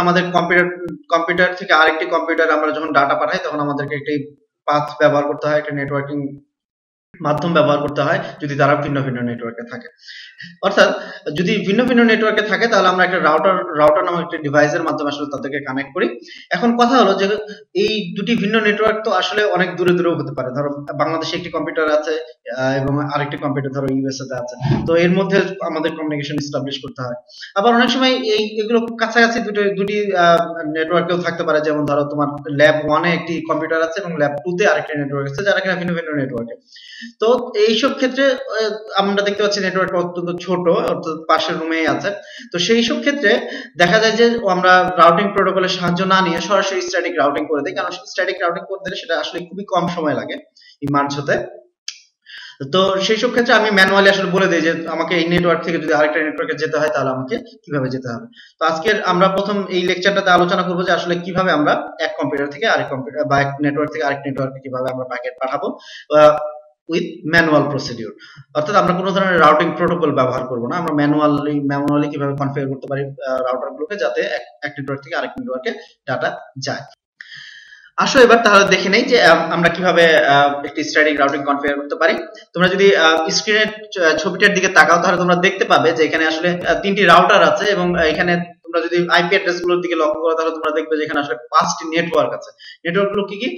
আমাদের কম্পিউটার থেকে আরেকটি কম্পিউটার আমরা যখন ডাটা পাঠাই তখন আমাদেরকে একটি পাথ ব্যবহার করতে হয়, একটা নেটওয়ার্কিং মাধ্যম ব্যবহার করতে হয় যদি তারা ভিন্ন ভিন্ন নেটওয়ার্কে থাকে। অর্থাৎ যদি ভিন্ন ভিন্ন নেটওয়ার্কে থাকে তাহলে আমরা একটা রাউটার নামক একটা ডিভাইসের মাধ্যমে আসলে তাদেরকে কানেক্ট করি। এখন কথা হলো যে এই দুটি ভিন্ন নেটওয়ার্ক তো আসলে অনেক দূরে দূরেও হতে পারে। ধরো বাংলাদেশে একটি কম্পিউটার আছে এবং আরেকটি কম্পিউটার ধরো ইউএসএ তে আছে, তো এর মধ্যে আমাদের কমিউনিকেশন এস্টাবলিশ করতে হয়। আবার অনেক সময় এগুলো খুব কাছাকাছি দুটি নেটওয়ার্কেও থাকতে পারে, যেমন ধরো তোমার ল্যাব 1 এ একটি কম্পিউটার আছে এবং ল্যাব 2 তে আরেকটি নেটওয়ার্ক আছে, যারা কিনা ভিন্ন ভিন্ন নেটওয়ার্কে। তো এইসব ক্ষেত্রে আমরা দেখতে পাচ্ছি নেটওয়ার্ক অত্যন্ত ছোট, অর্থাৎ পাশের রুমেই আছে। তো সেই সব ক্ষেত্রে দেখা যায় যে আমরা রাউটিং প্রোটোকলের সাহায্য না নিয়ে সরাসরি স্ট্যাটিক রাউটিং করে দিই, কারণ স্ট্যাটিক রাউটিং করতে গেলে সেটা আসলে খুবই কম সময় লাগে এই মার্জ হতে। তো সেই সব ক্ষেত্রে আমি ম্যানুয়ালি আসলে বলে দিই যে আমাকে এই নেটওয়ার্ক থেকে যদি আরেকটা নেটওয়ার্কে যেতে হয় তাহলে আমাকে কিভাবে যেতে হবে। তো আজকের আমরা প্রথম এই লেকচারটাতে আলোচনা করবো যে আসলে কিভাবে আমরা এক কম্পিউটার থেকে আরেক কম্পিউটার বা এক নেটওয়ার্ক থেকে আরেক নেটওয়ার্কে কিভাবে আমরা প্যাকেট পাঠাবো উইথ ম্যানুয়াল প্রসিডিউর। অর্থাৎ আমরা কোনো ধরনের রাউটিং প্রোটোকল ব্যবহার করব না, আমরা ম্যানুয়ালি কিভাবে কনফিগার করতে পারি রাউটারগুলোকে যাতে এক নেটওয়ার্ক থেকে আরেক নেটওয়ার্কে ডাটা যায়। আসো এবার তাহলে দেখে নেই যে আমরা কিভাবে একটি স্ট্যাটিক রাউটিং কনফিগার করতে পারি। তোমরা যদি স্ক্রিনের ছবিটার দিকে তাকাও তাহলে তোমরা দেখতে পাবে যে এখানে আসলে তিনটি রাউটার আছে এবং এখানে তোমরা যদি আইপি অ্যাড্রেস গুলোর দিকে লক্ষ্য করো তাহলে তোমরা দেখবে যে এখানে আসলে 5টি নেটওয়ার্ক আছে। নেটওয়ার্ক গুলো কি কি?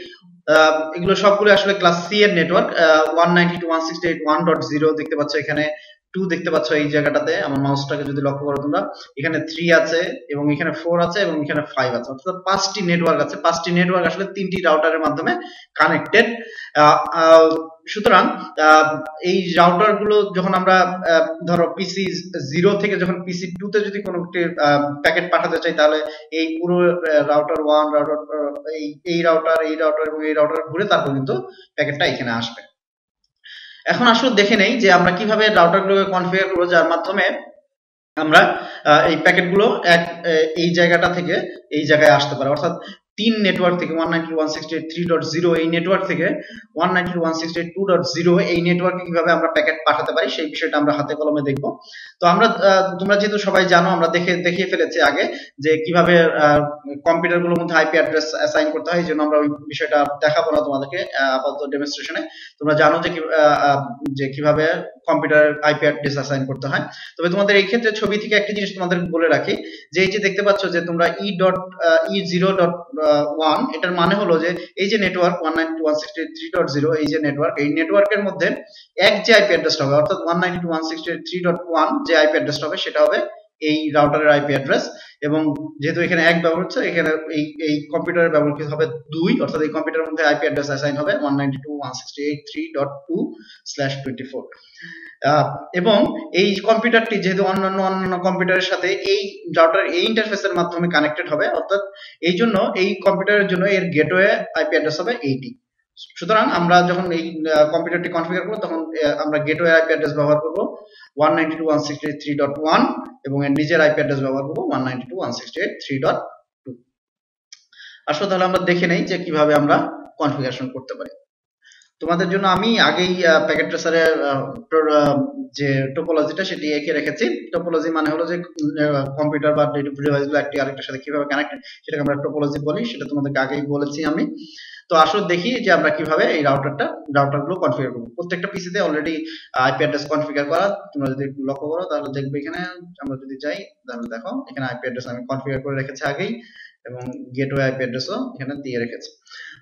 এগুলো সবগুলো আসলে ক্লাস সি এর নেটওয়ার্ক। 192.168.1.0 দেখতে পাচ্ছ, এখানে 2 দেখতে পাচ্ছ এই জায়গাটাতে, আমার মাউসটাকে যদি লক্ষ্য করো তোমরা, এখানে 3 আছে এবং এখানে 4 আছে এবং এখানে 5 আছে, অর্থাৎ 5টি নেটওয়ার্ক আছে। 5টি নেটওয়ার্ক আসলে 3টি রাউটারের মাধ্যমে কানেক্টেড। সুতরাং এই রাউটার গুলো যখন আমরা ধরো পিসি 0 থেকে যখন পিসি 2 তে যদি কোনো একটি প্যাকেট পাঠাতে চাই তাহলে এই পুরো রাউটার 1 রাউটার এই রাউটার এবং এই রাউটার ঘুরে তারপর কিন্তু প্যাকেটটা এখানে আসবে। এখন আসলে দেখে নেই যে আমরা কিভাবে রাউটারগুলোকে কনফিগার করব যার মাধ্যমে আমরা এই প্যাকেটগুলো এই জায়গাটা থেকে এই জায়গায় আসতে পারে। অর্থাৎ 3 নেটওয়ার্ক থেকে 192.168.3.0 এই নেটওয়ার্ক থেকে 192.168.2.0 এই নেটওয়ার্কে কিভাবে আমরা প্যাকেট পাঠাতে পারি সেই বিষয়টা আমরা হাতে কলমে দেখব। তো আমরা তোমরা যেহেতু সবাই জানো, আমরা দেখিয়ে ফেলেছি আগে যে কিভাবে কম্পিউটারগুলোর মধ্যে আইপি অ্যাড্রেস অ্যাসাইন করতে হয়, এই জন্য আমরা ওই বিষয়টা দেখাবো না তোমাদেরকে আপাতত ডেমনস্ট্রেশনে। তোমরা জানো যে কিভাবে কম্পিউটার আইপি অ্যাড্রেস অ্যাসাইন করতে হয়। তবে তোমাদের এই ক্ষেত্রে ছবি থেকে একটা জিনিস তোমাদের বলে রাখি যে এই যে দেখতে পাচ্ছ যে তোমরা E0.1 এটার মানে হলো যে এই যে নেটওয়ার্ক 192.168.3.0 এই যে নেটওয়ার্ক, এই নেটওয়ার্কের মধ্যে এক যে আইপি অ্যাড্রেসটা হবে অর্থাৎ 192.168.3.1 যে আইপি অ্যাড্রেসটা হবে সেটা হবে এই রাউটারের আইপি অ্যাড্রেস। এবং যেহেতু এখানে এক ব্যবহার হচ্ছে, এখানে এই কম্পিউটারের ব্যবহার হবে 2, অর্থাৎ এই কম্পিউটারের মধ্যে আইপি অ্যাড্রেস অ্যাসাইন হবে 192.168.3.2/24। এবং এই কম্পিউটারটি যেহেতু অন্যান্য কম্পিউটারের সাথে এই রাউটার এই ইন্টারফেসের মাধ্যমে কানেক্টেড হবে, অর্থাৎ এই জন্য এই কম্পিউটারের জন্য এর গেটওয়ে আইপি অ্যাড্রেস হবে 80। সুতরাং আমরা যখন এই কম্পিউটারটি কনফিগার করব তখন আমরা গেটওয়ে আইপি অ্যাড্রেস ব্যবহার করব 192.168.3.1 এবং এর নিজের আইপি অ্যাড্রেস ব্যবহার করব 192.168.3.2। আসলে তাহলে আমরা দেখে নেই যে কিভাবে আমরা কনফিগারেশন করতে পারি। তোমাদের জন্য আমি আগেই প্যাকেট ট্রেসারের যে টোপোলজিটা সেটি এঁকে রেখেছি। টোপোলজি মানে হলো যে কম্পিউটার বা ডিভাইসগুলো একটি আরেকটার সাথে কিভাবে কানেক্টেড সেটাকে আমরা টোপোলজি বলি, সেটা তোমাদেরকে আগেই বলেছি আমি। তো আসলে দেখি যে আমরা কিভাবে এই রাউটারগুলো কনফিগার করব। প্রত্যেকটা পিসিতে অলরেডি আইপি অ্যাড্রেস কনফিগার করা, তোমরা যদি লক্ষ্য করো তাহলে দেখবে এখানে আমরা যদি যাই তাহলে দেখো এখানে আইপি অ্যাড্রেস আমি কনফিগার করে রেখেছি আগেই এবং গেটওয়ে আইপি অ্যাড্রেসও এখানে দিয়ে রেখেছি।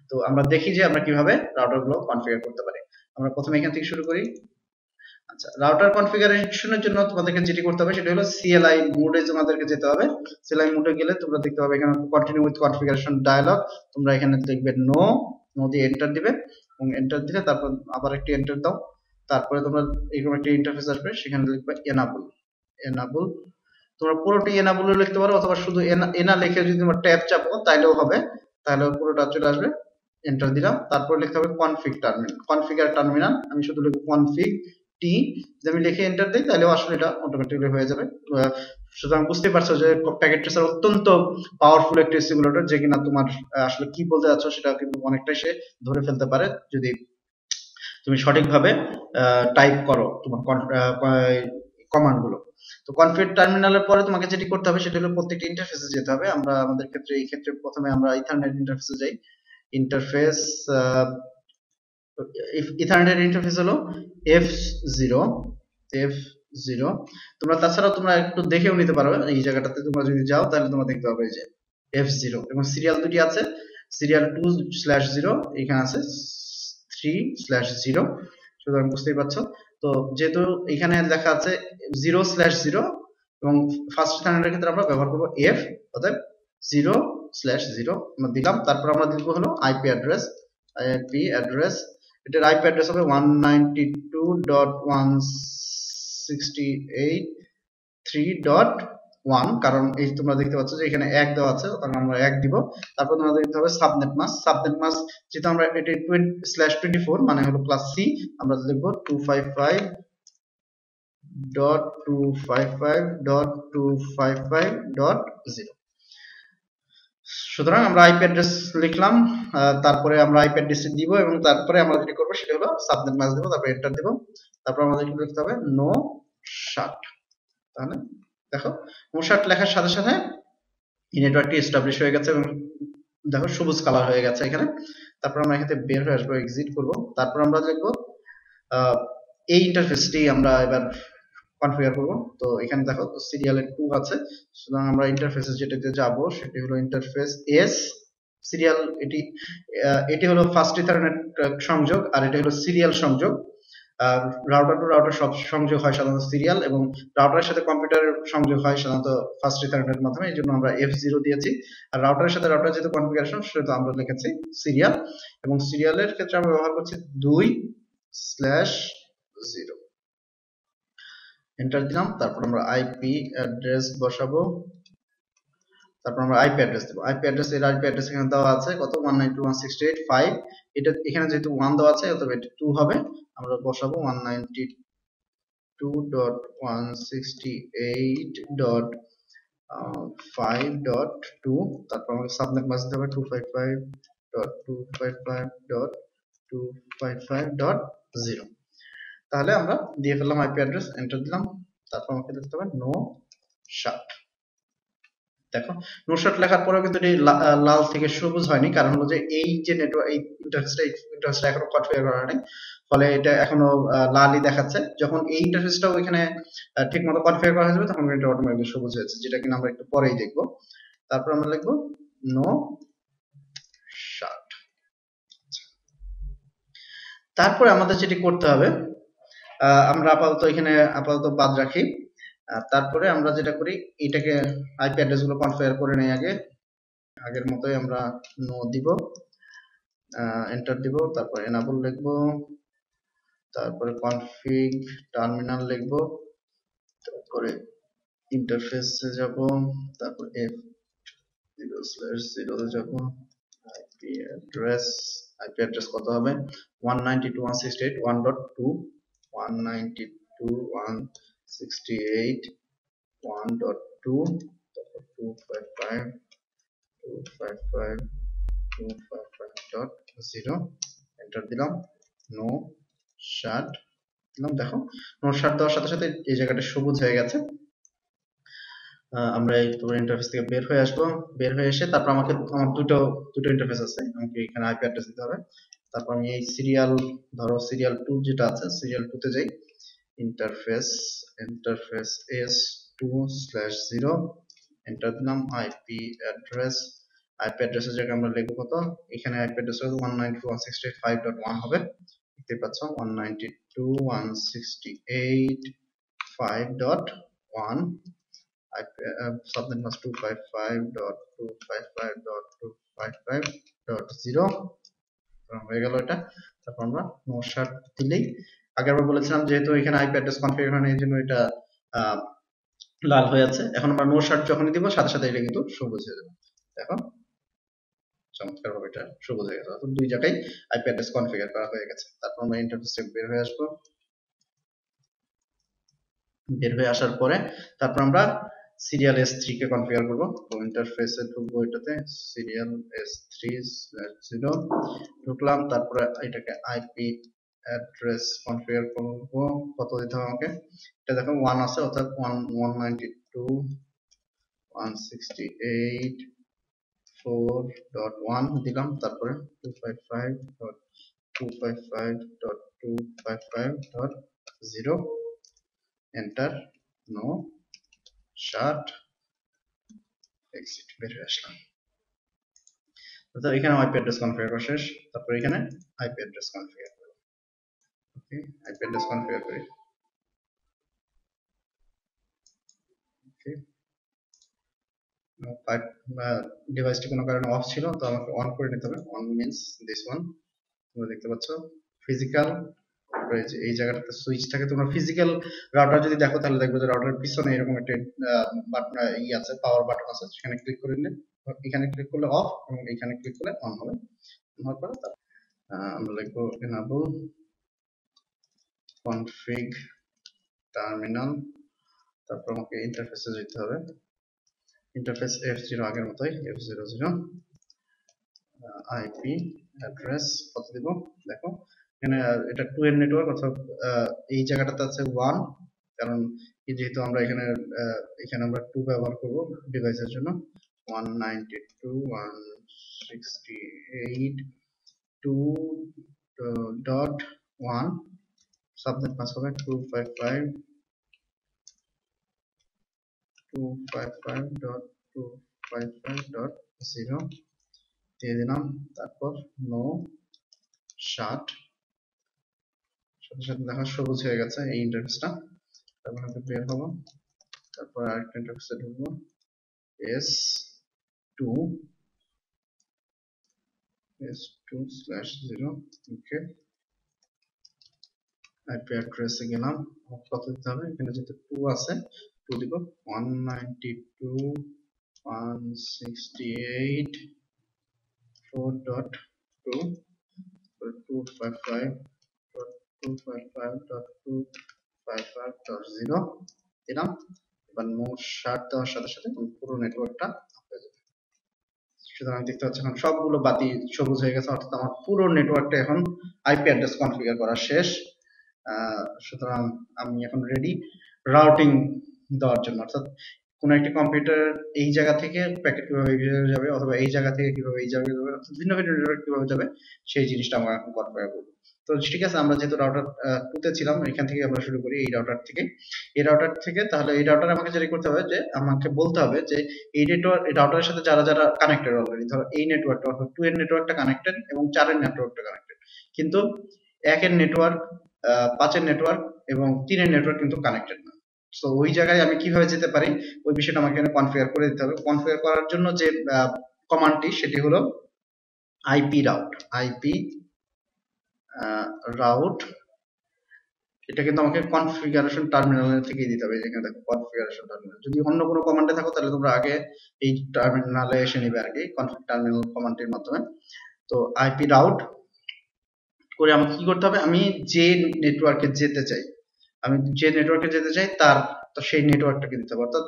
তো আমরা দেখি যে আমরা কিভাবে রাউটারগুলো কনফিগার করতে পারি। আমরা প্রথমে এখান থেকে শুরু করি। আচ্ছা, রাউটার কনফিগারেশনের জন্য তোমাদেরকে যেটি করতে হবে সেটা হলো সিএলআই মোডে তোমাদেরকে যেতে হবে। সিএলআই মোডে গেলে তোমরা দেখতে পাবে এখানে কন্টিনিউ উইথ কনফিগারেশন ডায়ালগ, তোমরা এখানে দেখবে নো দিয়ে এন্টার দিবে এবং এন্টার দিলে তারপর আবার একটি এন্টার দাও। তারপরে তোমরা এরকম একটা ইন্টারফেস আসবে, সেখানে লিখবে এনাবল। তোমরা পুরোটি এনাবল লিখতে পারো অথবা শুধু এনা লিখে যদি তোমরা ট্যাব চাপো তাইলেও হবে, তাহলে পুরোটা চলে আসবে। এন্টার দিলাম, তারপর লিখতে হবে কনফিগার টার্মিনাল। আমি শুধু লিখব কনফিগ টি, যদি আমি লিখে এন্টার দিই তাহলে আসলে এটা অটোমেটিক্যালি হয়ে যাবে। সুতরাং বুঝতে পারছো যে প্যাকেট ট্রেসার অত্যন্ত পাওয়ারফুল একটি সিমুলেটর, যে কিনা তোমার আসলে কি বলতে যাচ্ছ সেটা কিন্তু অনেকটাই সে ধরে ফেলতে পারে যদি তুমি সঠিকভাবে টাইপ করো তোমার কমান্ড গুলো। তো কনফিগ টার্মিনালের পরে তোমাকে যেটি করতে হবে সেটা হলো প্রত্যেকটা ইন্টারফেসে যেতে হবে। আমরা আমাদের ক্ষেত্রে এই ক্ষেত্রে প্রথমে আমরা ইথারনেট ইন্টারফেসে যাই। ইন্টারফেস ইথারনেট ইন্টারফেস হলো F0 F0। তোমরা তাছাড়াও তোমরা একটু দেখেও নিতে পারো, এই জায়গাটাতে তোমরা যদি যাও তাহলে তোমরা দেখতে পাবে যে F0 এবং সিরিয়াল দুটি আছে, সিরিয়াল 2/0 এখানে আছে 3/0। সুতরাং বুঝতেই পারছো। তো যেহেতু এখানে লেখা আছে 0/0 এবং ফার্স্ট ইথারনেটের ক্ষেত্রে আমরা ব্যবহার করব F, অতএব 0/0 আমরা দিলাম। তারপর আমরা দিব হলো আইপি অ্যাড্রেস। এটার আইপি অ্যাড্রেস হবে 192.168.3.1, কারণ এই তোমরা দেখতে পাচ্ছ যে এখানে 1 দেওয়া আছে, কারণ আমরা 1 দিব। তারপর তোমাদের দিতে হবে সাবনেট মাস্ক, যেহেতু আমরা এটা 20/24 মানে হলো প্লাস সি, আমরা লিখব 255.255.255.0। সুতরাং আমরা আইপি অ্যাড্রেস লিখলাম, তারপরে আমরা আইপি অ্যাড্রেস দিব এবং তারপরে আমরা যেটা করব সেটা হলো সাবনেট মাস্ক দেব, তারপর এন্টার দেব। তারপর আমাদের কি লিখতে হবে নো শাট। তাহলে দেখো নো শাট লেখার সাথে সাথে এই নেটওয়ার্কটি এস্টাবলিশ হয়ে গেছে এবং দেখো সবুজ কালার হয়ে গেছে এখানে। তারপর আমরা এখানে বের হয়ে আসবো, এক্সিট করব। তারপর আমরা লিখব এই ইন্টারফেসটি আমরা এবার কনফিগার করব। তো এখানে দেখো সিরিয়ালের 2 আছে, সুতরাং আমরা ইন্টারফেসে যেটাতে যাব সেটি হলো ইন্টারফেস এস সিরিয়াল। এটি হলো ফার্স্ট ইথারনেট সংযোগ আর এটা হলো সিরিয়াল সংযোগ। রাউটার টু রাউটার সব সংযোগ হয় সাধারণত সিরিয়াল, এবং রাউটারের সাথে কম্পিউটারের সংযোগ হয় সাধারণত ফার্স্ট ইথারনেটের মাধ্যমে, এই জন্য আমরা F0 দিয়েছি। আর রাউটারের সাথে রাউটার যেহেতু কনফিগারেশন সেহেতু আমরা লিখেছি সিরিয়াল, এবং সিরিয়ালের ক্ষেত্রে আমরা ব্যবহার করছি 2/0। এন্টার দিলাম। তারপর আমরা আইপি অ্যাড্রেস বসাবো, তারপর আমরা আইপি অ্যাড্রেস দেব। আইপি অ্যাড্রেস এর আইপি অ্যাড্রেস এখানে দেওয়া আছে কত 192.168.5। এটা এখানে যেহেতু 1 দেওয়া আছে অতএব এটা 2 হবে। আমরা বসাবো 192.168.5.2। তারপর আমাদের সাবনেট মাস্ক দিতে হবে 255.255.255.0। তাহলে আমরা দিয়ে ফেললাম আইপি অ্যাড্রেস, এন্টার দিলাম। তারপর আমাকে দিতে হবে নো শাট। দেখো নো শাট লেখার পরেও কিন্তু এই লাল থেকে সবুজ হয়নি, কারণ হলো যে এই যে নেটওয়ার্ক এই ইন্টারফেসটা এখনো কনফিগার করা হয়নি, ফলে এটা এখনো লালই দেখাচ্ছে। যখন এই ইন্টারফেসটাও এখানে ঠিকমতো কনফিগার করা হয়ে যাবে তখন এটা অটোমেটিক্যালি সবুজ হয়েছে, যেটা কিনা আমরা একটু পরেই দেখব। তারপর আমরা লিখব নো শাট। তারপরে আমাদের যেটি করতে হবে, আমরা আপাতত বাদ রাখি। তারপরে আমরা যেটা করি এটাকে আইপি অ্যাড্রেস গুলো কনফিগার করে নেই আগের মতোই আমরা নো দিব, এন্টার দিব। তারপর এনাবল লিখব, তারপরে কনফিগ টার্মিনাল লিখব, তারপরে ইন্টারফেসে যাব, তারপর F0/0 যাব। আইপি অ্যাড্রেস কত হবে 192.168.1.2 192.168.1.2 তারপর 255.255.255.0 এন্টার দিলাম। নো শাট দিলাম। দেখো নো শাট দেওয়ার সাথে সাথে এই জায়গাটা সবুজ হয়ে গেছে। আমরা এই ইন্টারফেস থেকে বের হয়ে আসবো। বের হয়ে এসে তারপর আমার দুটো ইন্টারফেস আছে, আমাকে এখানে আইপি অ্যাড্রেস দিতে হবে। তারপর আমি এই সিরিয়াল 2 যেটা আছে সিরিয়াল 2 তে যাই। ইন্টারফেস S2/0 এন্টার দিলাম। আইপি অ্যাড্রেসের জায়গায় আমরা লিখব কত, এখানে আইপি অ্যাড্রেস হবে 192.168.5.1 হবে, দেখতে পাচ্ছ 192.168.5.1। সাবনেট মাস্ক 255.255.255.0 হয়ে গেল এটা। তারপর আমরা নো শাট দিলেই, আগে আমরা বলেছিলাম যেহেতু এখানে আইপি অ্যাড্রেস কনফিগার হয় না এই জন্য এটা লাল হয়ে আছে। এখন আমরা নো শাট যখনই দিব সাথে সাথে এটা কিন্তু সবুজ হয়ে যাবে। দেখো চমৎকার ভাবে এটা সবুজ হয়ে গেছে, দুই জায়গায় আইপি অ্যাড্রেস কনফিগার করা হয়ে গেছে। তারপর আমরা ইন্টারফেস থেকে বের হয়ে আসবো। বের হয়ে আসার পরে তারপর আমরা সিরিয়াল S3 কে কনফিগার করব। তো ইন্টারফেসে ঢুকবো, এটাতে সিরিয়াল S3/0 ঢুকলাম। তারপরে এটাকে আইপি অ্যাড্রেস কনফিগার করব, কত দিতে হবে আমাকে, এটা দেখো 1 আছে অর্থাৎ 192.168.4.1 দিলাম, তারপরে 255.255.255.0 এন্টার, নো শার্ট এক্সিট, বের হয়ে আসলাম। অর্থাৎ এখানে আইপি অ্যাড্রেস কনফিগার করা শেষ, তারপর এখানে আইপি অ্যাড্রেস কনফিগার করব। ওকে, আইপি অ্যাড্রেস কনফিগার করি। ওকে, ডিভাইসটি কোনো কারণে অফ ছিল, তো আমাকে অন করে নিতে হবে। অন মিন্স দিস ওয়ান, তোমরা দেখতে পাচ্ছ ফিজিক্যাল, এই জায়গাটাতে সুইচ থাকে। তোমরা ফিজিক্যাল রাউটার যদি দেখো তাহলে দেখবে যে রাউটারের পিছনে এরকম একটা বাটন আছে, পাওয়ার বাটন আছে, সেখানে ক্লিক করে নিলে, এখানে ক্লিক করলে অফ এবং এখানে ক্লিক করলে অন হবে। হওয়ার পরে আমরা লিখবো enable config terminal, তারপর আমাকে ইন্টারফেসে যেতে হবে। ইন্টারফেস F0 আগের মতোই, F00, আইপি অ্যাড্রেস কত দিব দেখো, এখানে এটা 2 এর নেটওয়ার্ক, অর্থাৎ এই জায়গাটাতে আছে 1, কারণ যেহেতু আমরা এখানে আমরা 2 ব্যবহার করব ডিভাইসের জন্য। 192.168.2.1, সাবনেট মাস্ক হবে 255.255.255.0 দিয়ে দিলাম, তারপর নো শার্ট, সাথে সাথে দেখা সবুজ হয়ে গেছে এই ইন্টারফেসটা। তারপর আমরা বের হবো, তারপর আরেকটা ইন্টারফেসে ঢুকবো, S2/0। ওকে, আইপি অ্যাড্রেসে গেলাম, কত দিতে হবে, এখানে যেহেতু 2 আছে 2 দিব, 192.168.4.2, 255.255.255.0 দিলাম। এবার নো শার্ট দেওয়ার সাথে সাথে পুরো নেটওয়ার্কটা হয়ে যাবে। সুতরাং দেখতে পাচ্ছি এখন সবগুলো বাতি সবুজ হয়ে গেছে, অর্থাৎ আমার পুরো নেটওয়ার্কটা এখন আইপি অ্যাড্রেস কনফিগার করা শেষ। সুতরাং আমি এখন রেডি রাউটিং দেওয়ার জন্য, অর্থাৎ কোনো একটি কম্পিউটার এই জায়গা থেকে প্যাকেট কিভাবে এই জায়গায় যাবে, অথবা এই জায়গা থেকে কিভাবে এই জায়গায় যাবে, অর্থাৎ ভিন্ন ভিন্ন নেটওয়ার্ক কিভাবে যাবে, সেই জিনিসটা আমরা এখন কনফিগার করব। তো ঠিক আছে, আমরা যেহেতু রাউটার 2 তে ছিলাম, এখান থেকে আমরা শুরু করি, এই রাউটার থেকে। এই রাউটার থেকে তাহলে এই রাউটার আমাকে যেটা করতে হবে, যে আমাকে বলতে হবে যে এই নেটওয়ার্ক, এই রাউটারের সাথে যারা যারা কানেক্টেড অলরেডি, ধরো এই নেটওয়ার্কটা অর্থাৎ 2 এর নেটওয়ার্কটা কানেক্টেড এবং 4 এর নেটওয়ার্কটা কানেক্টেড, কিন্তু 1 এর নেটওয়ার্ক, 5 এর নেটওয়ার্ক এবং 3 এর নেটওয়ার্ক কিন্তু কানেক্টেড না। সো ওই জায়গায় আমি কিভাবে যেতে পারি, ওই বিষয়টা আমাকে এখানে কনফিগার করে দিতে হবে। কনফিগার করার জন্য যে কমান্ডটি, সেটি হলো আইপি রাউট। আইপি রাউট, এটা কিন্তু আমাকে কনফিগারেশন টার্মিনাল থেকে দিতে হবে। এখানে দেখো কনফিগারেশন টার্মিনাল, যদি অন্য কোনো কমান্ডে থাকো তাহলে তোমরা আগে এই টার্মিনালে এসে নিবে আর কি, কনফিগ টার্মিনাল কমান্ডের মাধ্যমে। তো আইপি রাউট করে আমাকে কি করতে হবে, আমি যে নেটওয়ার্কে যেতে চাই, তার সেই নেটওয়ার্কটাকে দিতে হবে। অর্থাৎ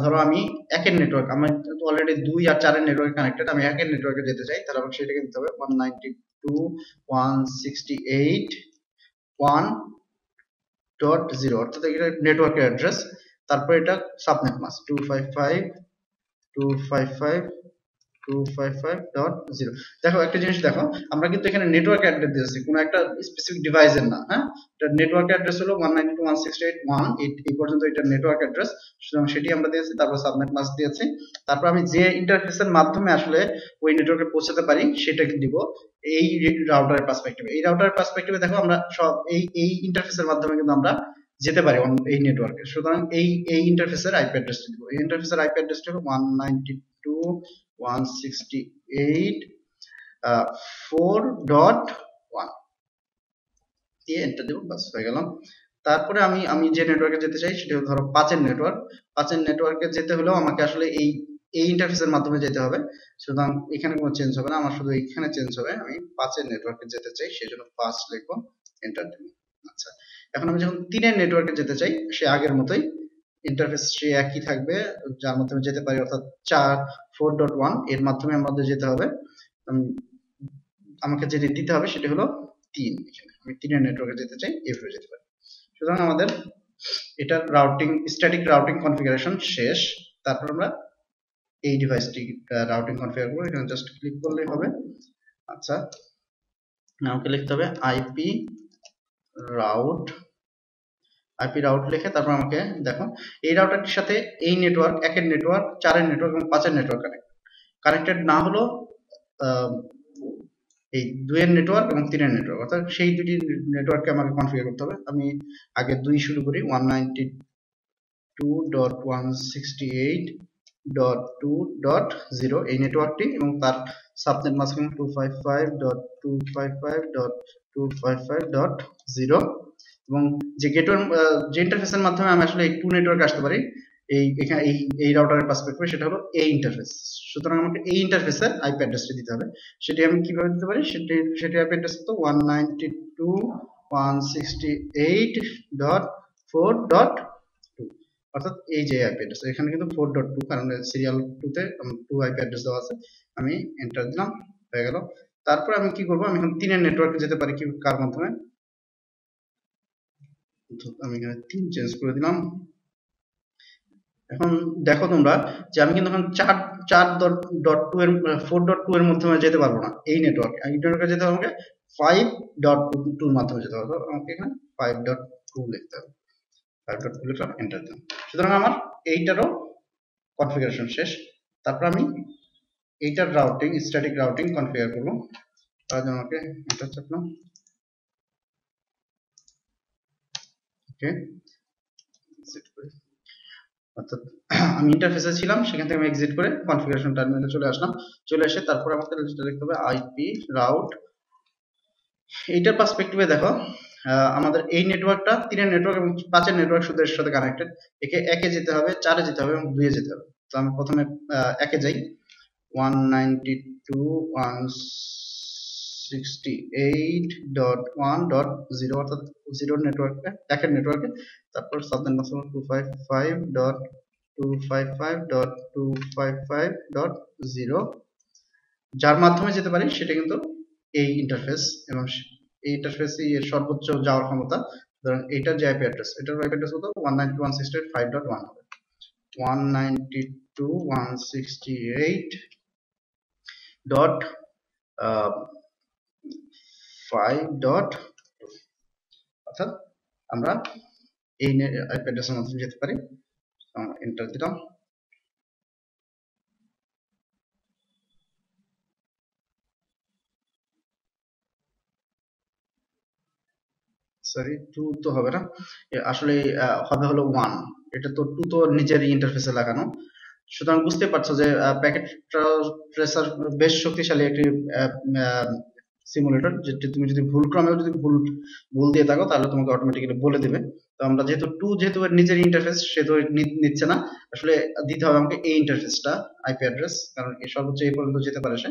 ধরো আমি 1 এর নেটওয়ার্ক, আমার অলরেডি 2 আর 4 এর নেটওয়ার্ক কানেক্টেড, আমি 1 এর নেটওয়ার্কে যেতে চাই, তাহলে আমাকে সেটাকে দিতে হবে 192.168.1.0, অর্থাৎ এটা নেটওয়ার্কের অ্যাড্রেস। তারপর এটা সাবনেট মাস্ক 255.255.255.0। দেখো একটা জিনিস দেখো, আমরা কিন্তু এখানে নেটওয়ার্ক অ্যাড্রেস দিয়েছি, কোনো একটা স্পেসিফিক ডিভাইসের না। হ্যাঁ, এটা নেটওয়ার্ক অ্যাড্রেস হলো 192.168.1, এই পর্যন্ত এটা নেটওয়ার্ক অ্যাড্রেস, সুতরাং সেটি আমরা দিয়েছি। তারপর সাবনেট মাস্ক দিয়েছি, তারপর আমি যে ইন্টারফেসের মাধ্যমে আসলে ওই নেটওয়ার্কে পৌঁছাতে পারি সেটাকে দিব এই রাউটারের পার্সপেক্টিভে। এই রাউটারের পার্সপেক্টিভে দেখো আমরা সব এই ইন্টারফেসের মাধ্যমে কিন্তু আমরা যেতে পারি এই নেটওয়ার্কে। সুতরাং এই ইন্টারফেসের আইপি অ্যাড্রেসটি দিব। এই ইন্টারফেসের আইপি অ্যাড্রেসটি হলো 192.168.4.1 দিয়ে এন্টার দেব, বাস হয়ে গেল। তারপরে আমি যে নেটওয়ার্কে যেতে চাই সেটা ধরো 5 এর নেটওয়ার্ক। 5 এর নেটওয়ার্কে যেতে হলেও আমাকে আসলে এই ইন্টারফেসের মাধ্যমে যেতে হবে, সুতরাং এখানে কোনো চেঞ্জ হবে না, আমার শুধু এখানে চেঞ্জ হবে। আমি 5 এর নেটওয়ার্কে যেতে চাই, সেজন্য 5 লিখবো, এন্টার দেব। আচ্ছা, এখন আমি যখন 3 এর নেটওয়ার্কে যেতে চাই, সে আগের মতোই ইন্টারফেস সে একই থাকবে, যার মাধ্যমে যেতে পারি, অর্থাৎ 4.1 এর মাধ্যমে আমাদের যেতে হবে। আমাকে যেটি দিতে হবে সেটি হলো 3, এখানে আমি 3 এর নেটওয়ার্কে যেতে চাই, এইভাবে যেতে পারি। সুতরাং আমাদের এটার রাউটিং, স্ট্যাটিক রাউটিং কনফিগারেশন শেষ। তারপর আমরা এই ডিভাইসটি রাউটিং কনফিগার করব। এখানে জাস্ট ক্লিক করলেই হবে। আচ্ছা, নামকে লিখতে হবে আইপি রাউট। আইপি রাউট লিখে তারপর আমাকে দেখো এই রাউটারটির সাথে এই নেটওয়ার্ক, 1 এর নেটওয়ার্ক, 4 এর নেটওয়ার্ক এবং 5 এর নেটওয়ার্ক কানেক্টেড না হলো এই 2 এর নেটওয়ার্ক এবং 3 এর নেটওয়ার্ক, অর্থাৎ সেই দুটি নেটওয়ার্ককে আমাকে কনফিগার করতে হবে। আমি আগে 2 শুরু করি, 192.168.2.0 এই নেটওয়ার্কটি এবং তার সাবনেট মাঝখানে 255.255.255.0 এবং যে গেটওয়ে যে ইন্টারফেসের মাধ্যমে আমি আসলে এই 2 নেটওয়ার্ক আসতে পারি এখানে এই রাউটারের পার্সপেক্টিভে, সেটা হলো এই ইন্টারফেস। সুতরাং আমাকে এই ইন্টারফেসের আইপি অ্যাড্রেসটি দিতে হবে। সেটি আমি কিভাবে দিতে পারি? সেটি আইপি অ্যাড্রেস হলো 192.168.4.2, অর্থাৎ এই যে আইপি অ্যাড্রেস, এখানে কিন্তু 4.2 কারণ সিরিয়াল 2 তে 2 আইপি অ্যাড্রেস দেওয়া আছে। আমি এন্টার দিলাম, হয়ে গেল। তারপর আমি কি করব? আমি এখন 3 এর নেটওয়ার্কে যেতে পারি কার মাধ্যমে? আমি এখানে 3 চেঞ্জ করে দিলাম। এখন দেখো তোমরা যে আমি কিন্তু এখন 4.2 এর 4.2 এর মাধ্যমে যেতে পারবো না এই নেটওয়ার্কে। এই নেটওয়ার্কে যেতে হবে আমাকে 5.2 এর মাধ্যমে যেতে হবে। আমাকে এখানে 5.2 লিখতে হবে। 5.2 লিখলাম, এন্টার দিলাম। সুতরাং আমার এইটারও কনফিগারেশন শেষ। তারপর আমি এইটার রাউটিং, স্ট্যাটিক রাউটিং কনফিগার করব। তার জন্য আমাকে এন্টার চাপলাম। ওকে, অর্থাৎ আমি ইন্টারফেসে ছিলাম, সেখান থেকে আমি এক্সিট করে কনফিগারেশন টার্মিনালে চলে আসলাম। চলে এসে তারপর আমাকে লিখতে হবে আইপি রাউট। এইটার পার্সপেক্টিভে দেখো আমাদের এই নেটওয়ার্কটা 3 এর নেটওয়ার্ক এবং 5 এর নেটওয়ার্ক শুধু এর সাথে কানেক্টেড। একে 1 এ যেতে হবে, 4 এ যেতে হবে এবং 2 এ যেতে হবে। তো আমি প্রথমে 1 এ যাই, 192.168.1.0 অর্থাৎ 0 নেটওয়ার্কে, 1 এর নেটওয়ার্কে। তারপর সাবনেট মাস্ক 255.255.255.0, যার মাধ্যমে যেতে পারি সেটা কিন্তু এই ইন্টারফেস এবং এই ইন্টারফেসই এর সর্বোচ্চ যাওয়ার ক্ষমতা। সুতরাং এইটার যে আইপি অ্যাড্রেস, এটার আইপি অ্যাড্রেস কত? 192.168.5.1 হবে। 192.168.5.2, অর্থাৎ আমরা এই আইপি অ্যাড্রেসের মাধ্যমে যেতে পারি। এন্টার দিলাম। সরি, 2 তো হবে না, আসলে হবে হলো 1। এটা তো 2 তো নিজেরই ইন্টারফেসে লাগানো। সুতরাং বুঝতে পারছো যে প্যাকেট ট্রেসার বেশ শক্তিশালী একটি সিমুলেটর, যেটি তুমি যদি ভুলক্রমেও যদি ভুল দিয়ে থাকো তাহলে তোমাকে অটোমেটিক্যালি বলে দেবে। তো আমরা যেহেতু 2 যেহেতু এর নিজের ইন্টারফেস, সেহেতু নিচ্ছে না, আসলে দিতে হবে আমাকে এই ইন্টারফেসটা আইপি অ্যাড্রেস, কারণ সর্বোচ্চ এই পর্যন্ত যেতে পারে সে।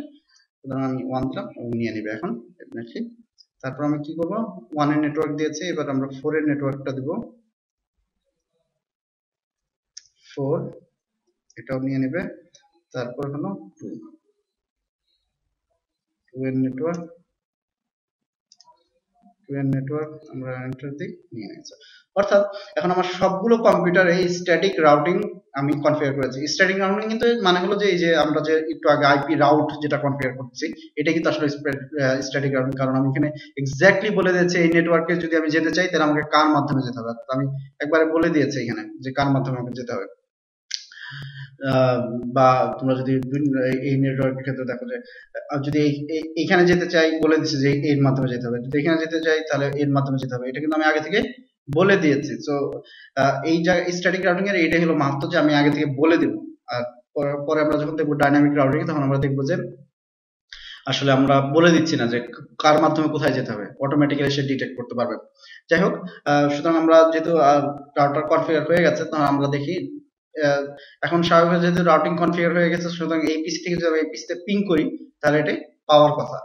সুতরাং আমি 1 দিলাম এবং নিয়ে নেবে এখন ডেফিনেটলি। তারপর আমি কি করব? 1 এর নেটওয়ার্ক দিয়েছি, এবার আমরা 4 এর নেটওয়ার্কটা দিব। 4 এটাও নিয়ে নেবে। তারপর হলো 2 এর নেটওয়ার্ক, 2 এর নেটওয়ার্ক আমরা এন্টার দিই, নিয়ে নিয়েছে। অর্থাৎ এখন আমার সবগুলো কম্পিউটার এই স্ট্যাটিক রাউটিং আমি কনফিগার করেছি। স্ট্যাটিক রাউটিং কিন্তু মানে হলো যে এই যে আমরা যে একটু আগে আইপি রাউট যেটা কনফিগার করছি, এটা কিন্তু আসলে স্ট্যাটিক রাউটিং, কারণ আমি এখানে এক্স্যাক্টলি বলে দিয়েছি এই নেটওয়ার্কে যদি আমি যেতে চাই তাহলে আমাকে কার মাধ্যমে যেতে হবে। আমি একবারে বলে দিয়েছি এখানে যে কার মাধ্যমে আমাকে যেতে হবে। বা তোমরা যদি এই নেটওয়ার্কের ক্ষেত্রে দেখো যে যদি এইখানে যেতে চাই বলে দিচ্ছে যে এর মাধ্যমে যেতে হবে, যদি এখানে যেতে চাই তাহলে এর মাধ্যমে যেতে হবে। এটা কিন্তু আমি আগে থেকে বলে দিয়েছি। তো এই স্ট্যাটিক রাউটিং এর এইটাই হলো মাহাত্ম্য, যে আমি আগে থেকে বলে দেব। আর পরে আমরা যখন দেখবো ডাইনামিক রাউটিং, তখন আমরা দেখবো যে আসলে আমরা বলে দিচ্ছি না যে কার মাধ্যমে কোথায় যেতে হবে, অটোমেটিক্যালি সে ডিটেক্ট করতে পারবে। যাই হোক, সুতরাং আমরা যেহেতু রাউটার কনফিগার হয়ে গেছে, তখন আমরা দেখি এখন স্বাভাবিক যেহেতু রাউটিং কনফিগার হয়ে গেছে, সুতরাং এই পিসি থেকে যদি এই পিসিতে পিং করি তাহলে এটা পাওয়ার কথা,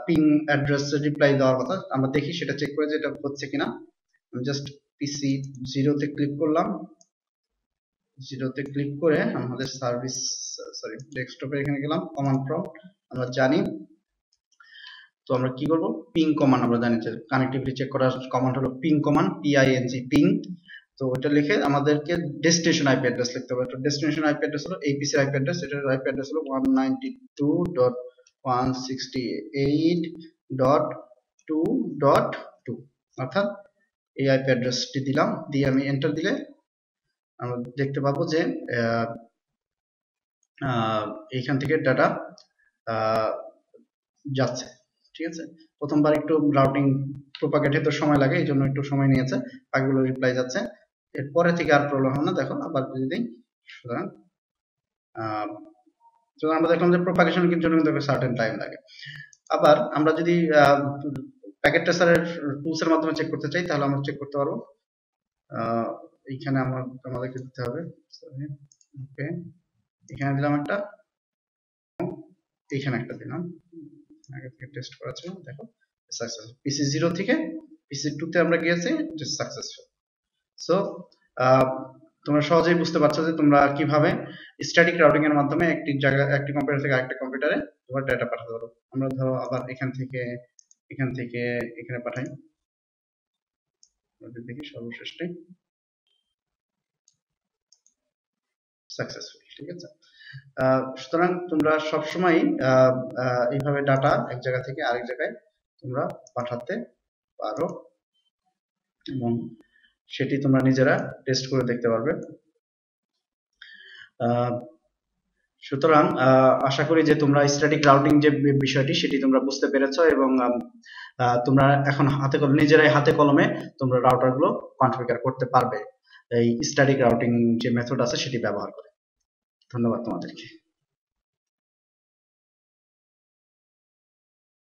পিং অ্যাড্রেস রিপ্লাই দেওয়ার কথা। আমরা দেখি সেটা চেক করে যে এটা হচ্ছে কিনা। আমি জাস্ট পিসি 0 তে ক্লিক করলাম। 0 তে ক্লিক করে আমাদের সার্ভিস, সরি, ডেস্কটপে এখানে গেলাম, কমান্ড প্রম্পট আমরা জানি তো আমরা কি করব, পিং কমান্ড, আমরা জানি যে কানেক্টিভিটি চেক করার কমান্ড হলো পিং কমান্ড, পিং। তো ওটা লিখে আমাদেরকে ডেস্টিনেশন আইপি অ্যাড্রেস লিখতে হবে। তো ডেস্টিনেশন আইপি অ্যাড্রেস হলো এপিসি আইপি অ্যাড্রেস, এটার আইপি অ্যাড্রেস হলো 192.168.2.2 অর্থাৎ এই আইপি অ্যাড্রেসটি দিলাম, দিয়ে আমি এন্টার দিলে আমরা দেখতে পাবো যে এইখান থেকে ডাটা যাচ্ছে। ঠিক আছে, প্রথমবার একটু রাউটিং প্রোপাগেট হতে সময় লাগে, এই জন্য একটু সময় নিয়েছে, বাকিগুলো রিপ্লাই যাচ্ছে। এরপরে থেকে আর প্রবলেম হবে না। দেখো আবার যদি দিই, সুতরাং আমরা দেখলাম যে প্রোপাগেশনের জন্য কিন্তু একটা সার্টেন টাইম লাগে। আবার আমরা যদি প্যাকেট ট্রেসারের টুলসের মাধ্যমে চেক করতে চাই, তাহলে আমরা চেক করতে পারবো। এইখানে আমাদেরকে দিতে হবে, ওকে, এখানে দিলাম একটা, এইখানে একটা দিলাম, আগে থেকে টেস্ট করা ছিল, দেখো সাকসেসফুল। পিসি 0 থেকে পিসি 2 তে আমরা গিয়েছি, ইট ইজ সাকসেসফুল। সো তোমরা সহজেই বুঝতে পারছো যে তোমরা কিভাবে স্ট্যাটিক রাউটিং এর মাধ্যমে একটি কম্পিউটার থেকে আরেকটা কম্পিউটারে তোমার ডেটা পাঠাতে পারো। আমরা ধরো আবার এখান থেকে এখানে পাঠাই, দেখি সর্বশেষটাই সাকসেসফুল। ঠিক আছে, সুতরাং তোমরা সবসময় এইভাবে ডাটা এক জায়গা থেকে আরেক জায়গায় তোমরা পাঠাতে পারো এবং সেটি তোমরা নিজেরা টেস্ট করে দেখতে পারবে। সুতরাং আশা করি যে তোমরা স্ট্যাটিক রাউটিং যে বিষয়টি সেটি তোমরা বুঝতে পেরেছো এবং তোমরা এখন নিজেরাই হাতে কলমে তোমরা রাউটারগুলো কনফিগার করতে পারবে এই স্ট্যাটিক রাউটিং যে মেথড আছে সেটি ব্যবহার করে। ধন্যবাদ তোমাদেরকে।